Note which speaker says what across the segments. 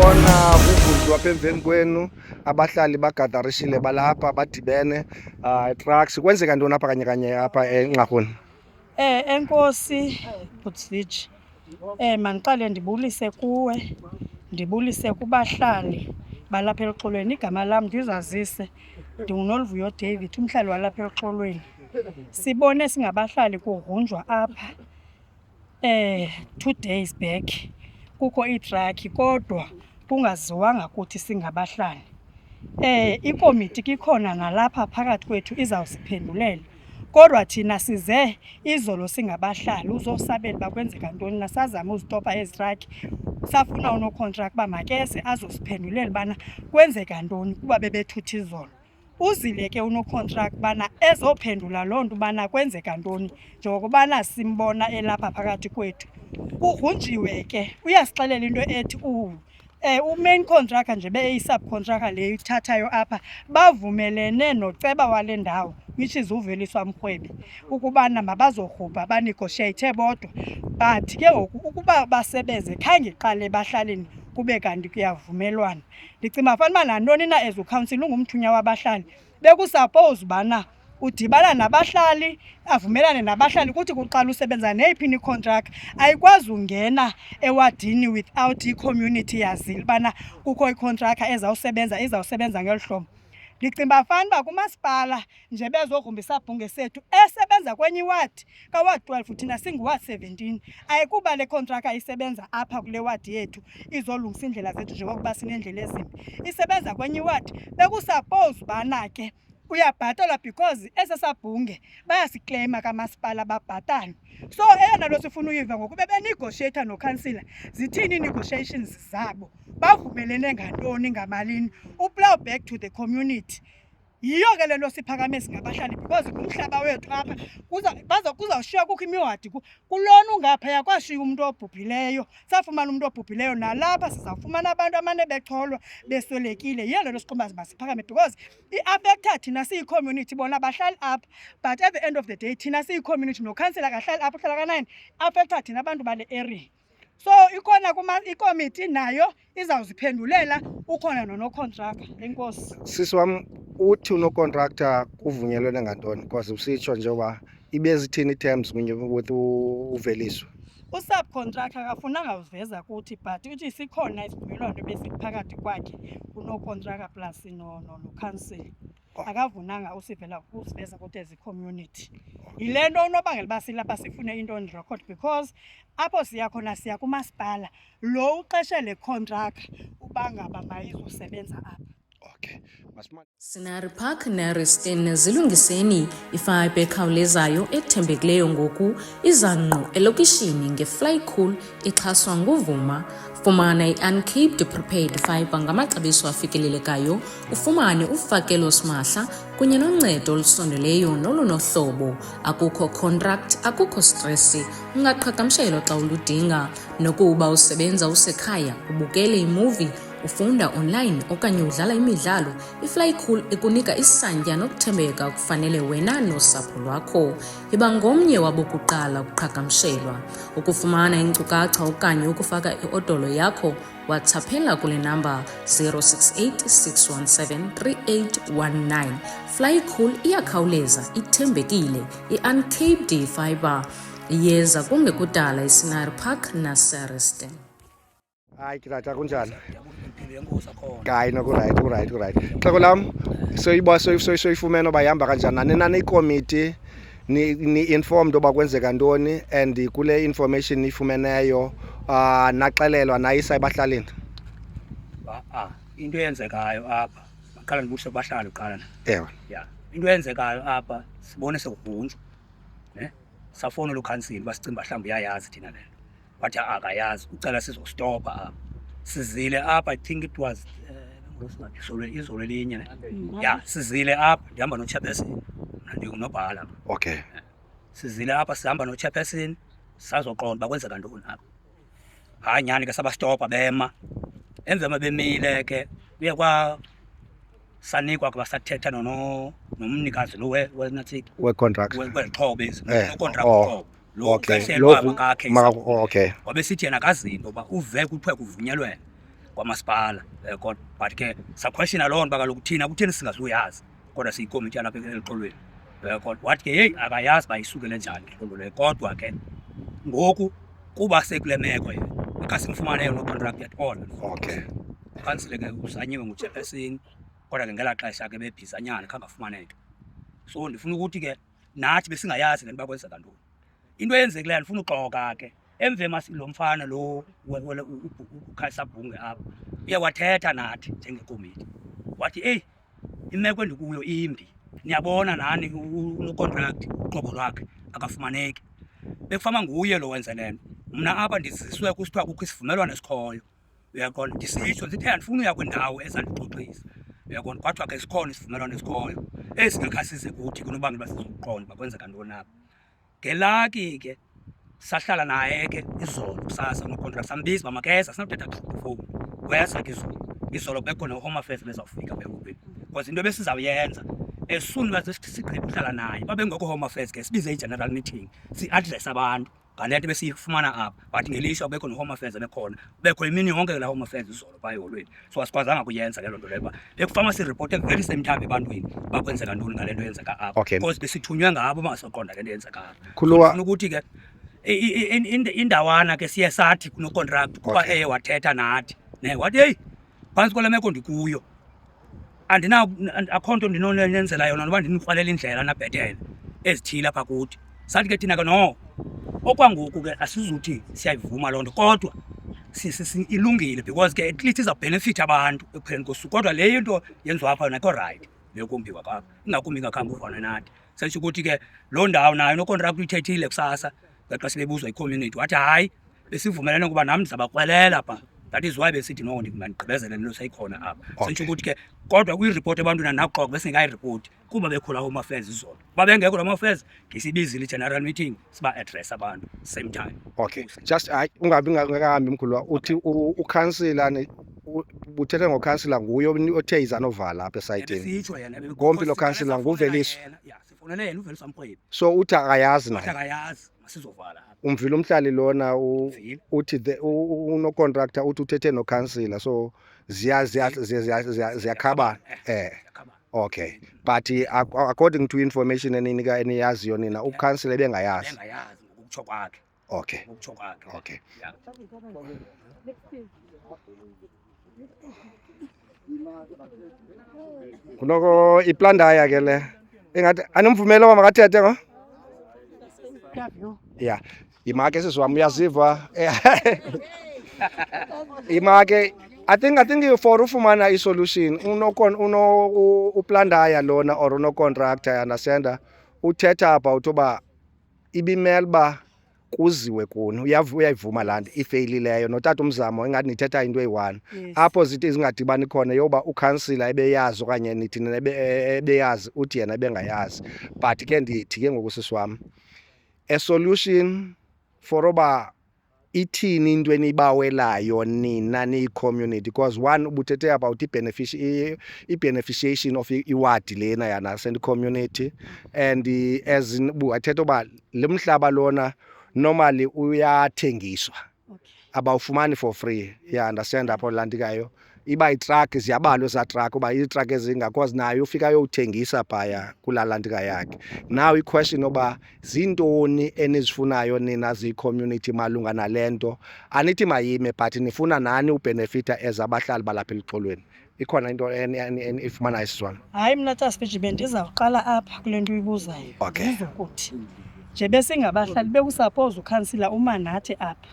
Speaker 1: sibona kuvunjwa apha emveni kwenu, abahlali bagadarishile balapha badibene, trucks. Kwenzeka ntoni apha kanye apha eNxarhuni?
Speaker 2: Enkosi Butsvich. Mandiqale ndibulise kuwe, ndibulise kubahlali balapha eluxolweni. Igama lam ndizazise, ndinguNoluvuyo David, umhlali walapha eluxolweni. Sibone singabahlali kugrunjwa apha 2 days back, kukho iitrakhi kodwa kungaziwanga kuthi singabahlali. Ikomiti kikhona nalapha phakathi kwethu izawusiphendulela, kodwa thina size izolo singabahlali uzosabela uba kwenzeka ntoni, nasazama uzitopa ezi trakhi. Safuna unokhontrakt uba makeze azosiphendulela ubana kwenzeka ntoni kuba bebethutha izolo. Uzile ke unokhontrakt ubana ezophendula loo nto ubana kwenzeka ntoni njengokubana simbona elapha phakathi kwethu. Kugrunjiwe ke, uyasixelela into ethi umain contractor nje beyi-subcontractor le ithathayo apha bavumelene noceba wale ndawo, which is uVeliswa Mrhwebi, ukubana mabazorhubha banegotiate bodwa. But ke ngoku ukuba basebenze khange qale bahlaleni kube kanti kuyavumelwana. Ndicinga fanuba nantoni na as ucouncil ungumthunya wabahlali bekusuppose ubana udibana nabahlali, avumelane nabahlali, kuthi kuqala usebenza neyiphi icontract. Ayikwazi ungena ewadini without i-community yazile ubana kukho icontractor izawusebenza ngeli hlobo. Ndicinga fanuba kumasipala nje bezogrumba isabhunge sethu esebenza kwenye iwadi kawadi 12, thina singuwadi 17. Ayikuba le contractor isebenza apha kule wadi yethu izolungisa iindlela zethu njengokuba sineendlela ezimbi, isebenza kwenye iwadi. Bekusuppose ubana ke uyabhatalwa because esesabhunge bayasikleyima kamasipala babhatale. So eyona nto sifuna uyiva ngoku bebenegotiator nokhansila, zithini ii-negotiations zabo, bavumelene ngantoni, ngamalini, uplow back to the community. Yiyo ke le nto siphakame singabahlali because kumhlaba wethu apha kuzawushiywa kukho imiwadi kulona ungaphaya kwashiya umntu obhubhileyo. Safumana umntu obhubhileyo nalapha sizawufumana abantu amane becholwa beswelekile. Yiyo le nto siqomba masiphakame because i-affecta thina siyi-community, bona abahlali apha, but at the end of the day thina siyi-community. Nokhansila kahlali apha uhlala ka-9 affecta thina abantu bale area. So ikhona ikomiti nayo izawuziphendulela, ukhona nonokhontraka. Enkosi.
Speaker 1: Sisi wam, uthi unocontractor kuvunyelwene ngantoni? Because usitsho nje uba ibezithini terms kunye with uVeliswa.
Speaker 2: Usubcontractor akafunanga uziveza kuthi, but uthi sikhona isivumelwano besiphakathi kwakhe unokhontraka plus nokhansila. Akavunanga usiveza kuthi as i-community. Yile nto unobangela uba silapha sifune into on record because apho siya khona siya kumasipala lo uqeshe le contract uba ngaba mayizosebenza apha.
Speaker 1: Okay.
Speaker 3: Scenery Park neReston zilungiseni ifiber ekhawulezayo ethembekileyo ngoku iza ngqo elokishini ngeFlycool ixhaswa nguVuma. Fumana i-uncaped prepaid fiber ngamaxabiso afikelelekayo, ufumane ufakelo simahla kunye noncedo olusondeleyo nolunohlobo. Akukho contract, akukho stress, ungaqhagamshelwa xa uludinga. Nokuba usebenza usekhaya, ubukele imovie, ufunda online okanye udlala imidlalo, iFlycool ikunika isantya nokuthembeka okufanele wena nosapho lwakho. Iba ngomnye wabokuqala ukuqhagamshelwa. Ukufumana inkcukacha okanye ukufaka iodolo yakho, WhatsAppela kule namba 068 617 3819. Flycool iyakhawuleza, ithembekile, i-uncaped fiber iyeza kungekudala iScenery Park naseReston.
Speaker 1: Hayi tata, kunjani? Hayi noku-right. Xhego lam, soyifumene uba ihamba kanjani? Nanina ikomiti ni-informed uba kwenzeka ntoni, and kule information niyifumeneyo naxelelwa nayisa ebahlalini?
Speaker 4: Into eyenzekayo apha, maqala ndibulise kubahlali kuqala.
Speaker 1: Ewe.
Speaker 4: Ya, into eyenzekayo apha sibone sekugrunjwa. Safowunela ukhansila uba sicinga uba mhlawumbi uyayazi thina le nto. Wathi akayazi, ucela sizostopa apha. Sizile apha, I think it was izolo elinye. Ya, sizile apha, ndihamba nochairperson, ndingunobhala.
Speaker 1: Okay.
Speaker 4: Sizile apha sihamba nochairperson, sazoqonda uba kwenzeka ntoni apha. Hayi nyhani ke sabastopa bema. Emvema bemile ke kuye sanikwa kuba sathetha nomnikazi lo
Speaker 1: we-contract.
Speaker 4: Wexhobo ezi, no-contract
Speaker 1: Oh.
Speaker 4: lo
Speaker 1: Okay.
Speaker 4: qeshelwa kakhe.
Speaker 1: Okay.
Speaker 4: Wabe sithi yena akazinto uba uve kuthiwe kuvunyelwene. kwamasipala kodwa but ke saquestiona loo nto kaloku thina kutheni singazuyazi kodwa siyikomiti yalapha exolweni kodwa wathi ke heyi akayazi uba isukele njani loo leyo kodwa ke ngoku kuba sekule meko ye akasimfumaneyo no-contract at all.
Speaker 1: Okay.
Speaker 4: Ukhansile ke uzanyiwe nguchairperson kodwa ke ngelaa xesha ke bebhizanyana khangafumaneke. So ndifuna ukuthi ke nathi besingayazi le nto bakwenzeka ntoni. Into eyenzekileyo ndifuna uxoka ke emveni lo mfana lo uKhaisabhunge apha uye wathetha nathi njengekomiti wathi eyi imeko endikuyo imbi, niyabona nani unocontract uqobo lwakhe akafumaneki. Bekufama nguye lo wenze le nto. Mna apha ndiziswe kusithiwa kukho isivumelwano esikhoyo, uyaqonda, ndisitsho ndithe andifuni uya kwindawo ezandixoxisa, uyaqonda, kwathiwa ke sikhona isivumelwano esikhoyo esingekasize kuthi kunobangela uba sizokuqonda uba kwenzeka ntoni apha. Ngelaki ke sahlala naye ke izolo kusasa unocontract sambiza uba makeza sinothetha ngefowuni. Weza ke izolo bekhona uHome Affairs bezawufika behubeni because into ebesizayenza as soon as sigqiba ukuhlala naye babengekho Home Affairs ke sibize i-general meeting si-address abantu ngale nto besiyifumana apha but ngelishwa kubekho no-Home Affairs bekhona bekho imini yonke la Home Affairs izolo phaa eholweni. So asikwazanga kuyenza loo nto leyo uba bekufama siripote very same time ebantwini bakwenzeka ntoni ngale nto yenzeka apha because besithunywe ngabo bangasoqonda le nto yenzeka apha. Ndifuna ukuthi ke indawana ke siye sathi kunocontract kuba wathetha nathi wathi heyi phantsi kwale meko ndikuyo akho nto ndinonenzela yona noba ndinirhalela indlela nabhetele ezithile apha kuthi. Sathi ke thina ke no okwangoku ke asizuthi siyayivuma loo nto kodwa ilungile because ke at least izawubhenefitha abantu ekupheleni kosuku. Kodwa le into yenziwa apha nakho rayithi leyo kumbiwa kapha ingakumbi ngakhambi uvana nathi. Setsho ukuthi ke loo ndawo nayo nocontract uyithethile kusasa xa sibebuzwa yi-community wathi hayi besivumelene ukuba nam ndizabakwelela phaa. That is why besithi no mandigqibezele nto seyikhona apha. Setsho ukuthi ke kodwa kuyiripoti ebantwini nakuxoka besingayiripoti kuba bekhula Home Affairs izolo. Uba bengekho lo Home Affairs ngesibizile i-general meeting siba-address abantu same time.
Speaker 1: Okay, just ungabi ngahambi mkhulu uthi ukhansila uthethe ngokhansila nguye othe izanovala apha esayitini.
Speaker 4: Besitsho yena
Speaker 1: Ngompi lo khansila nguVeliso.
Speaker 4: Sifonele yena uVeliso Mqwebu.
Speaker 1: So uthi akayazi naye.
Speaker 4: Akayazi masizovala apha.
Speaker 1: Umvile umhlali lona uthi unocontractor uthi uthethe nokhansila so ziyakhabana. Okay, but according to information eniyaziyo nina ukhansila bengayazi.
Speaker 4: Bengayazi ngokutsho kwakhe.
Speaker 1: Okay.
Speaker 4: Ngokutsho kwakhe.
Speaker 1: Okay. Kunoko iplandaya ke le. Engathi animvumelo uba makathethe ngo? Yeah. Imake sisiwami uyaziva. Imake I think for ufumana i-solution uplandaya lona or unocontractor understand uthetha about uba ibimele uba kuziwe kuni uyayivuma laa nto ifeyilileyo notata umzamo ingathi nithetha into eyi-one apho zithi zingadibani khona yoba ukhansila ebeyazi okanye nithi ebeyazi uthi yena ebengayazi. But ke ndithi ke ngoku sisiwam a solution for uba ithini into enibawelayo nina niyi-community because one ubuthethe about i-beneficiation of iwadi lena yana send community and as buhathetha uba le mhlaba lona normally uyathengiswa abawufumani for free. Yeah, understand apho landikayo iba itruck ziyabalwe za truck uba iitruck ezingakwazi nayo ufika yothengisa phaya kulaa landika yakhe. Now i-question oba zintoni enizifunayo nina ziyi-community malunga nale nto anithi mayime but nifuna nani ubenefita as abahlali balapha elixolweni. Ikhona into ifumanayo isizwana?
Speaker 2: Hayi mna Tasifiji bendizawuqala apha kule nto uyibuzayo. Ndizokuthi nje besingabahlali bekusaphose ukhansila uma nathi apha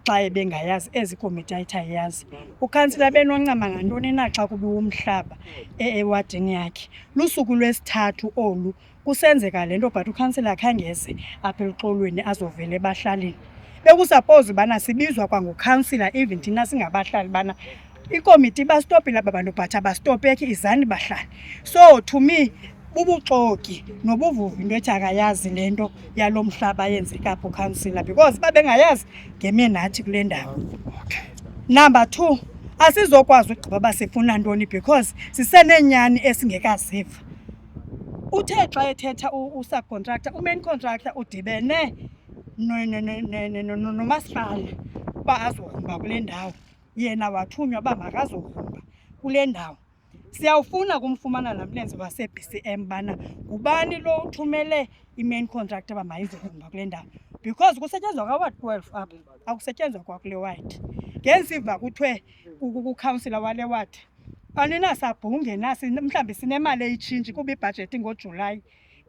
Speaker 2: xa ebengayazi ezi komiti ayithi ayazi. Ukhansila benoncama ngantoni na xa kubiwa umhlaba ewadini yakhe. Lusuku lwesithathu olu kusenzeka le nto but ukhansila akhangeze apha elixolweni azovele ebahlalini. Bekusaphose bana sibizwa kwangukhansila even thina singabahlali bana ikomiti bastopile aba bantu but abastopeki izani bahlali. So to me bubuxoki nobuvuvu into ethi akayazi le nto yalo mhlaba yenzeka apho ukhansila because babengayazi ngeme nathi kule ndawo.
Speaker 1: Okay.
Speaker 2: Number 2 asizokwazi ugqiba basifuna ntoni because sisenenyani esingekaziva. Uthe xa ethetha usubcontractor umain contractor udibene nomasipala uba azohamba kule ndawo yena wathunywa uba makazogrumba kule ndawo. Siyawufuna kumfumana namlenze wase-BCM bana ngubani lo uthumele i-main contractor uba mayizogrumba kule ndawo, because kusetyenzwa kwa-ward 12 apha, akusetyenzwa kwakule ward. Ngentsiva kuthiwe kukhansila wale ward aninasabhunge mhlawumbi sinemali eyitshintshi kuba ibhajethi ngoJulayi,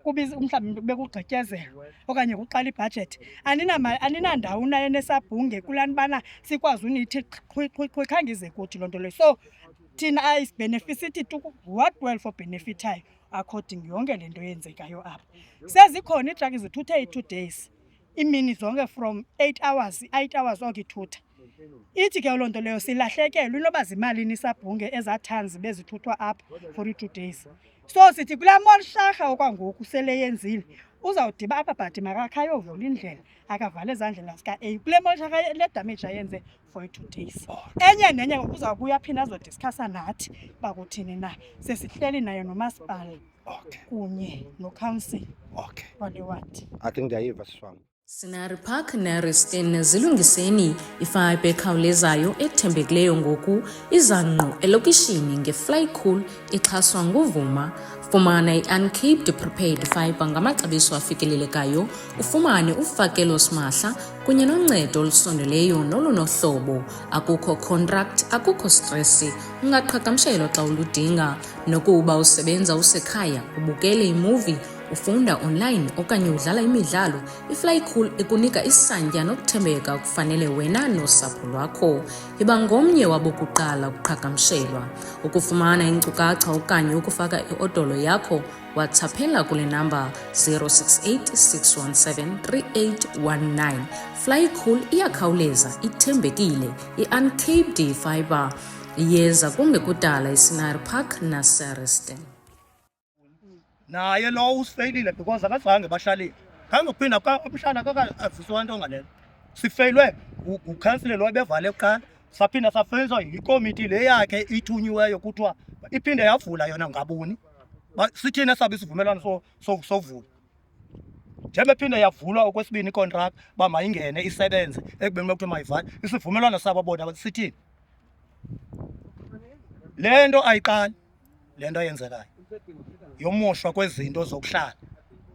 Speaker 2: kuba mhlawumbi bekugqityezelwa okanye kuqala ibhajethi, aninandawo nayo enesabhunge kulani bana sikwazi unithi qhwi khange ize kuthi loo nto leyo. So thina ayisibenefisithi ward 12 obhenefithayo according yonke le nto yenzekayo apha. Sezikhona iitrakhi zithuthe i-2 days, iimini zonke from 8 hours onke ithutha. Ithi ke loo nto leyo silahlekelwe inoba zimalini isabhunge ezathanzi bezithuthwa apha for i-2 days. So sithi kulaa molsharha okwangoku sele yenzile uzawudiba apha bhadi makakhayovola indlela akavale ezaa ndlela zika-A kule molsharha le damage ayenze for i-2 days. Enye nenye uzawubuya aphinda azodiskasa nathi uba kuthini na. Sesihleli nayo nomasipala kunye nokhansila wale wadi.
Speaker 1: I think ndiyayiva siswam.
Speaker 3: Scenery Park neReston zilungiseni ifayibhe ekhawulezayo ethembekileyo ngoku iza ngqo elokishini ngeFlycool ixhaswa nguvuma. Fumana i-uncaped prepaid fibre ngamaxabiso afikelelekayo, ufumane ufakelo simahla kunye noncedo olusondeleyo nolunohlobo. Akukho contract, akukho stress, ungaqhagamshelwa xa uludinga. Nokuba usebenza usekhaya, ubukele imovie, ufunda online okanye udlala imidlalo, iFlycool ikunika isantya nokuthembeka okufanele wena nosapho lwakho. Iba ngomnye wabokuqala ukuqhagamshelwa. Ukufumana inkcukacha okanye ukufaka iodolo yakho, WhatsAppela kule namba 068 617 3819. Flycool iyakhawuleza, ithembekile, i-uncaped fibre iyeza kungekudala iScenery Park naseReston.
Speaker 4: Naye lo usifeyilile because akazange bahlalile. Khange kuphinda umhlala akaziswa into ngalelo. Sifeyilwe ukhansile lo ebevale kuqala, saphinda safeyizwa yikomiti le yakhe ithunyiweyo kuthiwa iphinde yavula yona ngabuni. Sithina sabe isivumelwano sovula. Njengoba iphinde yavulwa okwesibini icontract ba mayingene isebenze ekubeni kuthiwa mayivale, isivumelwano sabo bona sithini. Le nto ayiqali, le nto yenzekayo yomoshwa kwezinto zokuhlala,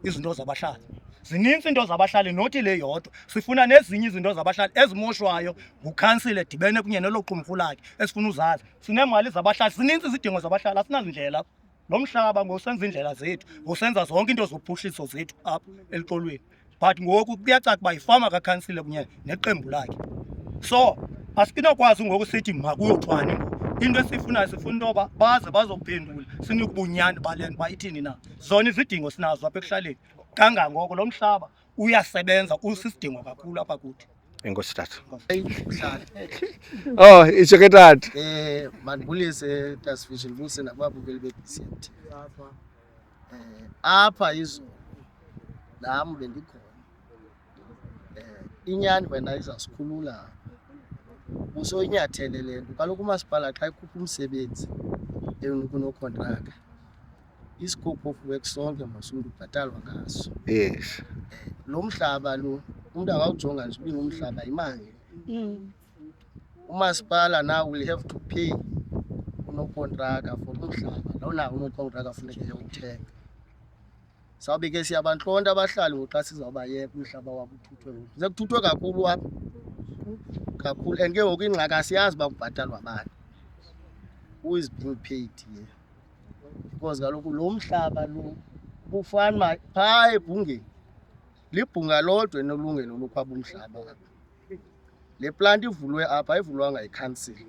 Speaker 4: izinto zabahlali. Zininzi into zabahlali nothi le yodwa. Sifuna nezinye izinto zabahlali ezimoshwayo ngukhansile edibene kunye neloqumrhu lakhe esifuna uzazi. Sinemali zabahlali, zininzi izidingo zabahlali, asinazindlela. Lo mhlaba ngosenza indlela zethu, ngosenza zonke into zophuhliso zethu apha eliqolweni. But ngoku kuyacaca uba yifama kakhansile kunye neqembu lakhe. So asinokwazi ngoku sithi makuyothwani ngoku. Into esifunayo sifuna into yoba baze bazophendula sinike ubunyani bale nto bayithini na. Zona izidingo sinazo apha ekuhlaleni. Kangangoko lo mhlaba uyasebenza, usisidingo kakhulu apha kuthi.
Speaker 1: Enkosi tata.
Speaker 5: Oh,
Speaker 1: itsho ke tata.
Speaker 5: Mandibulise Tasfish Ndibulise nababukeli beBCMT. Apha izolo nami bendikhona. Inyani wena izasikhulula. Usoyinyathele le nto. Kaloku umasipala xa ikhupha umsebenzi kunokontraka, iscope of work sonke masumntu ubhatalwa ngaso.
Speaker 1: Yes.
Speaker 5: Lo mhlaba lo umuntu angawujonga nje ubinga umhlaba imali. Umasipala now will have to pay unokontraka for umhlaba. Lona unokontraka funeke eyothenga. Sawube ke siyabantlonta abahlali ngoxa sizawuba yeka umhlaba wabo uthuthwe. Ze kuthuthwe kakhulu apha. Kakhulu and ke ngoku ingxaki asiyazi uba kubhatalwa bani. Who is being paid here? Because kaloku lo mhlaba lo ufana phaa ebhungeni libhunga lodwa enolungelo lokwaba umhlaba. Le plant ivulwe apha ayivulwanga yikhansila.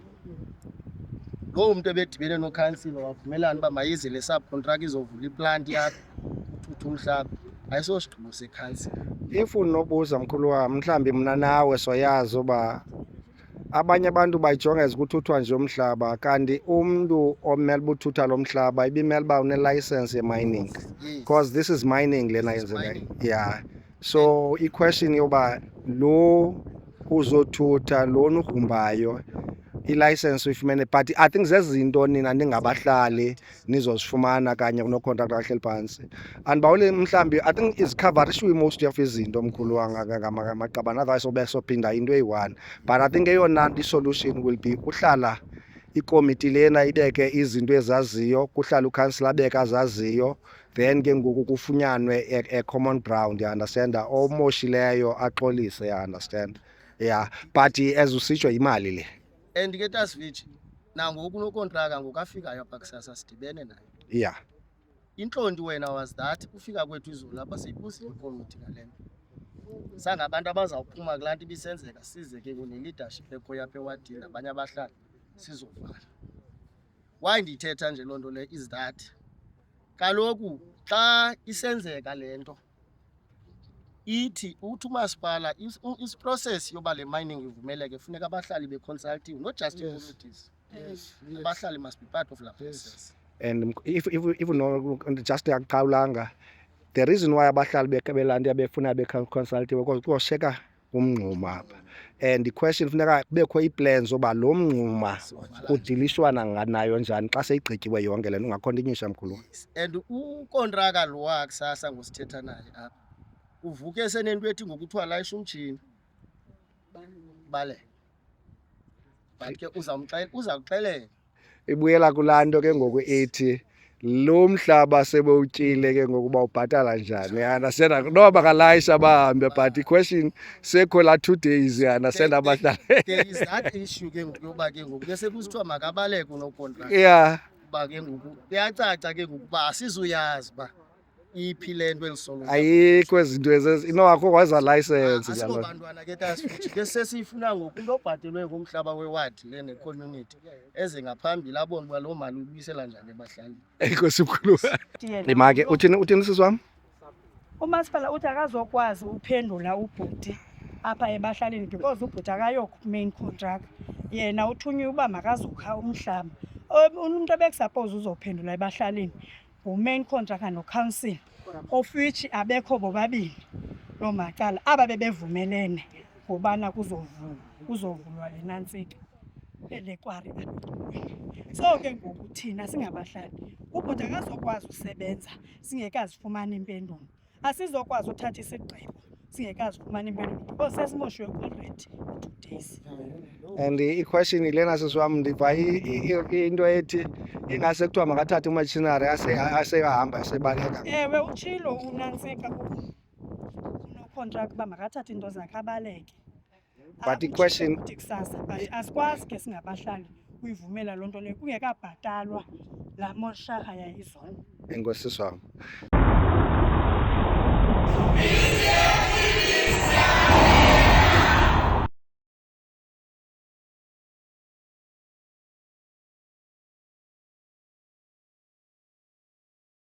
Speaker 5: Lo muntu ebedibene nokhansila wavumelana uba mayize le subcontract izovula iplant yakhe uthutha umhlaba, ayisosigqibo sekhansila.
Speaker 1: If unobuza mkhulu wami mhlambi mna nawe soyazi uba abanye abantu bayijonga ezikuthuthwa nje umhlaba kanti umuntu omele ubuthutha lo mhlaba ibimele uba une-license ye-mining, because this is mining lena yenzeka. Yeah, so i-question yoba lo uzothutha lona ugrumbayo i-license uyifumene, but I think zezinto nina ningabahlali nizozifumana kanye kunocontractor ahleli phantsi. Andibawuli mhlawumbi I think izikhavarishi most of izinto mkhulu ngamaqabane, otherwise ube sophinda into eyi-one. But I think eyona i-solution will be uhlala ikomiti lena ibeke izinto ezaziyo, kuhlala ukhansila abeke azaziyo, then ke ngoku kufunyanwe a common ground, you understand, omoshileyo axolise, you understand. Yeah, but as usitsho imali le.
Speaker 5: And ke Tasvich nangoku unokontraka ngokafikayo apha kusasa sidibene naye.
Speaker 1: Yeah.
Speaker 5: Intlonti wena was that ufika kwethu izolo apha siyibusile ikomiti ngale nto. Sangabantu abazawuphuma kulaa nto ibisenzeka size ke kune-leadership ekhoyo apha ewadini nabanye abahlali sizovala. Why ndithetha nje loo nto le is that kaloku xa isenzeka le nto ithi uthi umasipala is-process yoba le mining ivumeleke funeka abahlali be-consulting, not just communities. Abahlali must be part of that process.
Speaker 1: And if no just akaqawulanga, the reason why abahlali belanto befuna be-consulting because kuyosheka umngxuma apha. And the question funeka kubekho ii-plans zoba lo mngxuma kudilishwana nayo njani xa seyigqityiwe yonke le nto, ungakhontinyusha mkhulu.
Speaker 5: And ukontraka lo wakusasa ngosithetha naye apha uvuke senento ethi ngokuthiwa layisha umtshini bale, but ke uzawuxelela
Speaker 1: Ibuyela kulaa nto ke ngoku ethi lo mhlaba sebewutyile ke ngokuba ubhatala njani, understand, noba kalayisha bahambe, but i-question sekho la 2 days, understand, abahlali.
Speaker 5: there is that issue ke ngoku yoba ke ngoku bese kusithiwa makabaleke unokontraka.
Speaker 1: Yeah.
Speaker 5: Uba ke ngoku kuyacaca ke ngoku uba asizuyazi uba iphi le nto elisolo.
Speaker 1: Ayikho ezinto akho kwaza license njalo.
Speaker 5: Asikobantwana ke Tasvich ke sesifuna ngoku into obhatelwe ngomhlaba wewadi le ne-community eze ngaphambili abone uba loo mali uyibuyisela njani ebahlalini.
Speaker 1: Enkosi mkhulu. Imake uthini sisi wam?
Speaker 2: Umasipala uthi akazokwazi uphendula ubhuti apha ebahlalini because ubhuti akayokho ku-main contract. Yena uthunywe uba makazokha umhlaba. Umuntu ebekusuppose uzophendula ebahlalini ngu-main contractor no-council, of which abekho bobabili loo macala aba bebevumelene ngobana kuzovulwa le nantsika elekwari. So ke ngoku thina singabahlali ubhuti akazokwazi usebenza singekazifumani impendulo, asizokwazi uthatha isigqibo singekazifumani impendulo because sesimoshiwe already 2 days.
Speaker 1: And i-question lena sisi wam ndiva into ethi ingase kuthiwa makathathe umachinery aseyahamba asebaleka.
Speaker 2: Ewe utshilo unantsika unocontract uba makathathe into zakhe abaleke.
Speaker 1: But i-question
Speaker 2: kusasa but asikwazi ke singabahlali uyivumela loo nto leyo kungekabhatalwa laa moshaha yayizolo.
Speaker 1: enkosi sisi wam.